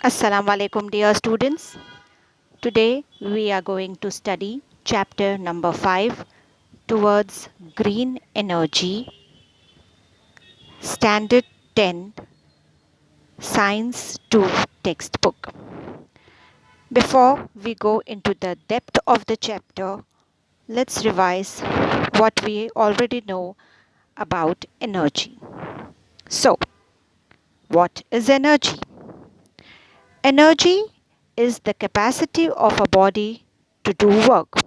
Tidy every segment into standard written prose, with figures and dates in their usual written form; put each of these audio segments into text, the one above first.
Assalamu alaikum, dear students. Today we are going to study chapter number 5 towards green energy, standard 10, science 2 textbook. Before we go into the depth of the chapter, let's revise what we already know about energy. So, what is energy? Energy is the capacity of a body to do work.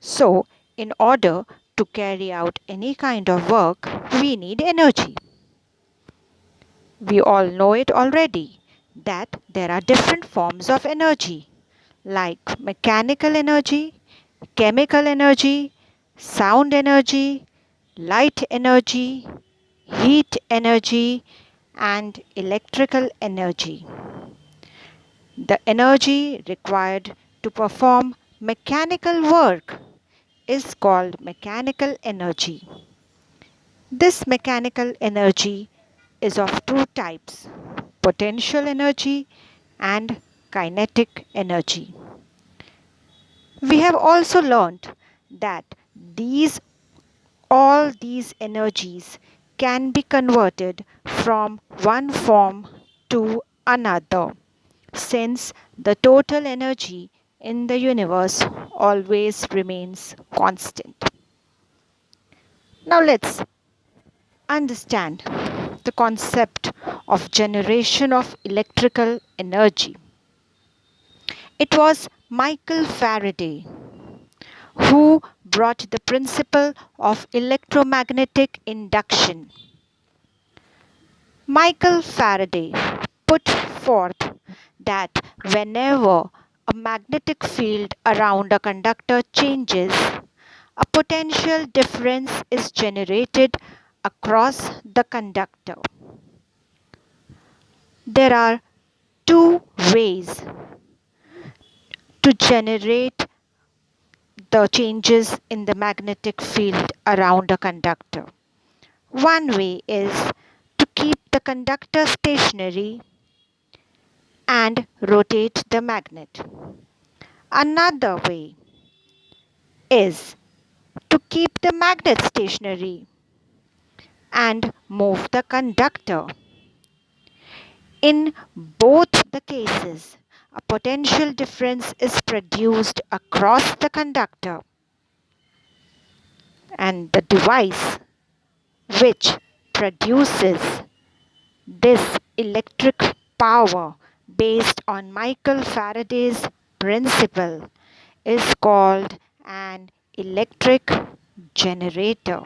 So, in order to carry out any kind of work, we need energy. We all know it already that there are different forms of energy like mechanical energy, chemical energy, sound energy, light energy, heat energy, and electrical energy. The energy required to perform mechanical work is called mechanical energy. This mechanical energy is of two types: potential energy and kinetic energy. We have also learnt that these all these energies can be converted from one form to another, since the total energy in the universe always remains constant. Now let's understand the concept of generation of electrical energy. It was Michael Faraday who brought the principle of electromagnetic induction. Michael Faraday put forth that whenever a magnetic field around a conductor changes, a potential difference is generated across the conductor. There are two ways to generate the changes in the magnetic field around a conductor. One way is to keep the conductor stationary and rotate the magnet. Another way is to keep the magnet stationary and move the conductor. In both the cases, a potential difference is produced across the conductor, and the device which produces this electric power based on Michael Faraday's principle is called an electric generator.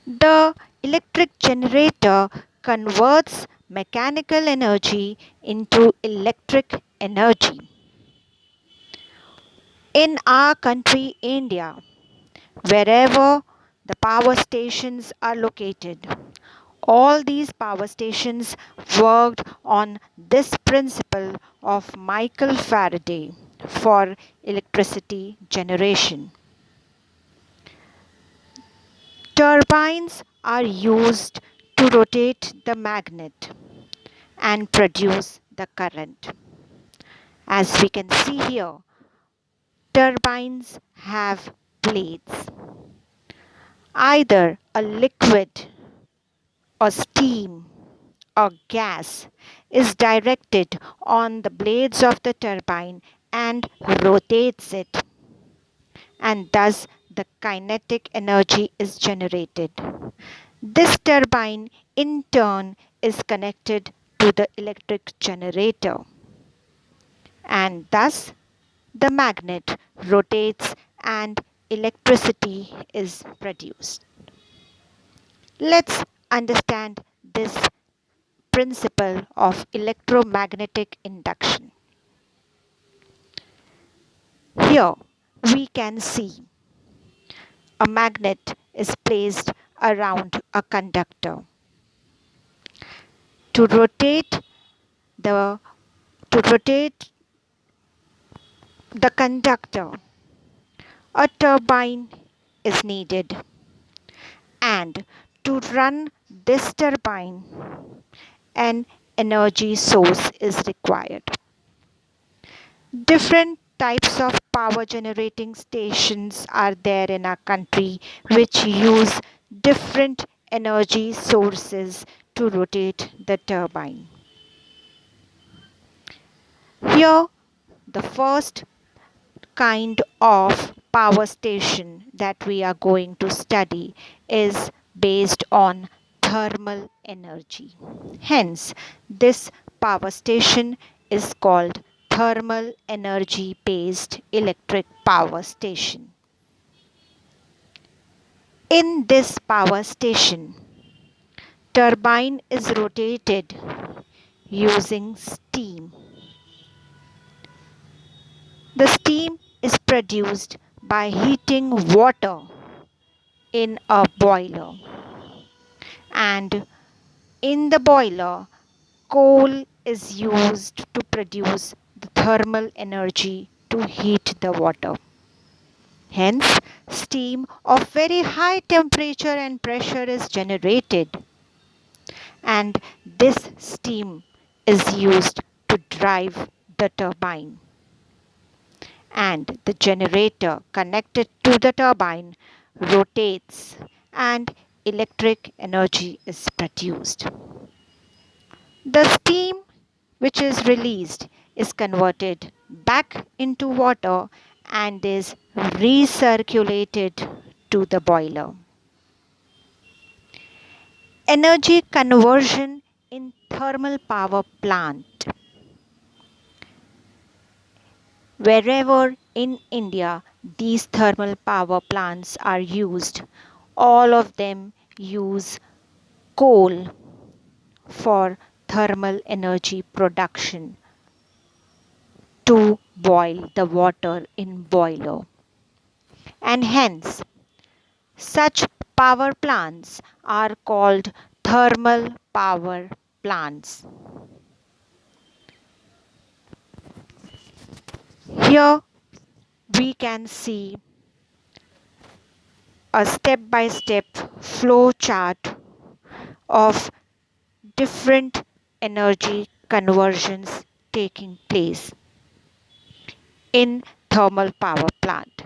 The electric generator converts mechanical energy into electric energy. In our country, India, wherever the power stations are located, all these power stations worked on this principle of Michael Faraday for electricity generation. Turbines are used to rotate the magnet and produce the current. As we can see here, turbines have blades. Either a liquid or steam or gas is directed on the blades of the turbine and rotates it, and thus the kinetic energy is generated. This turbine in turn is connected to the electric generator, and thus the magnet rotates and electricity is produced. Let's understand this principle of electromagnetic induction. Here we can see a magnet is placed around a conductor. To rotate the to rotate the conductor, a turbine is needed, and to run this turbine, an energy source is required. Different types of power generating stations are there in our country which use different energy sources to rotate the turbine. Here, the first kind of power station that we are going to study is based on thermal energy. Hence, this power station is called thermal energy based electric power station. In this power station, turbine is rotated using steam. The steam is produced by heating water in a boiler, and in the boiler coal is used to produce the thermal energy to heat the water. Hence, steam of very high temperature and pressure is generated, and this steam is used to drive the turbine. And the generator connected to the turbine rotates and electric energy is produced. The steam which is released is converted back into water and is recirculated to the boiler. Energy conversion in thermal power plant. Wherever in India these thermal power plants are used, all of them use coal for thermal energy production to boil the water in boiler. And hence, such power plants are called thermal power plants. Here we can see a step by step flow chart of different energy conversions taking place in thermal power plant.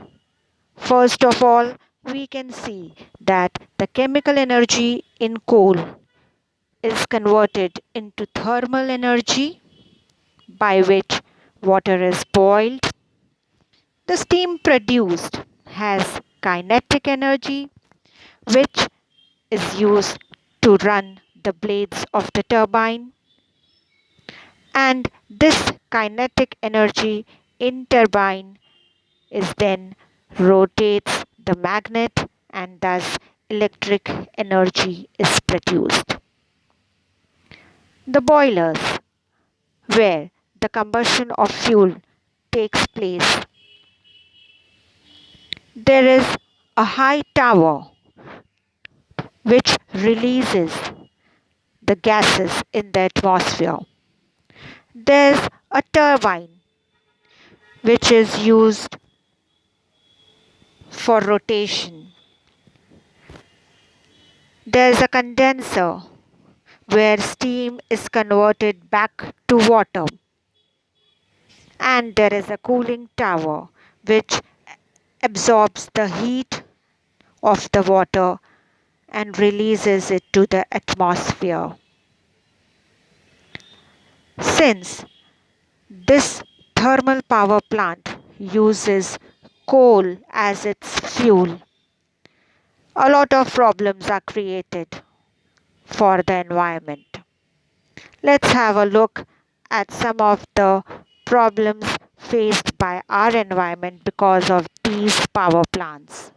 First of all, we can see that the chemical energy in coal is converted into thermal energy by which water is boiled. The steam produced has kinetic energy which is used to run the blades of the turbine, and this kinetic energy in turbine is then rotates the magnet and thus electric energy is produced. The boilers where the combustion of fuel takes place, there is a high tower which releases the gases in the atmosphere. There's a turbine which is used for rotation. There's a condenser where steam is converted back to water. And there is a cooling tower which absorbs the heat of the water and releases it to the atmosphere. Since this thermal power plant uses coal as its fuel, a lot of problems are created for the environment. Let's have a look at some of the problems faced by our environment because of these power plants.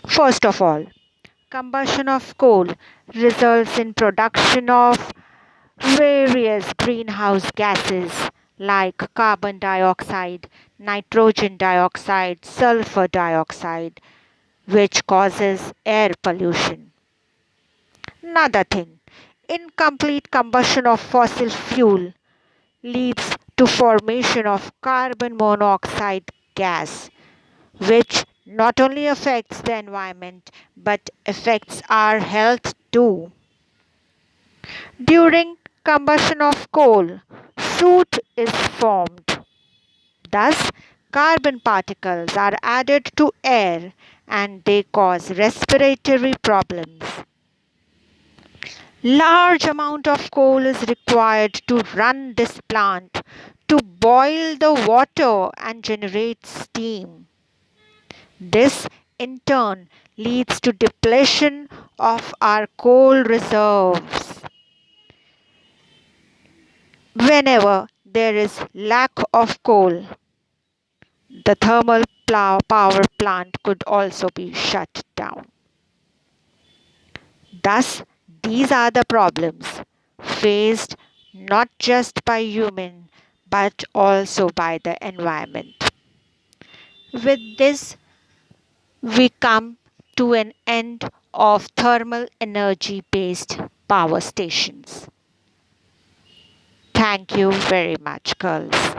First of all, combustion of coal results in production of various greenhouse gases like carbon dioxide, nitrogen dioxide, sulfur dioxide, which causes air pollution. Another thing, incomplete combustion of fossil fuel leads to formation of carbon monoxide gas, which not only affects the environment but affects our health too. During combustion of coal, soot is formed. Thus, carbon particles are added to air and they cause respiratory problems. Large amount of coal is required to run this plant to boil the water and generate steam. This in turn leads to depletion of our coal reserves. Whenever there is lack of coal, the thermal power plant could also be shut down. Thus, these are the problems faced not just by human but also by the environment. With this, we come to an end of thermal energy based power stations. Thank you very much, girls.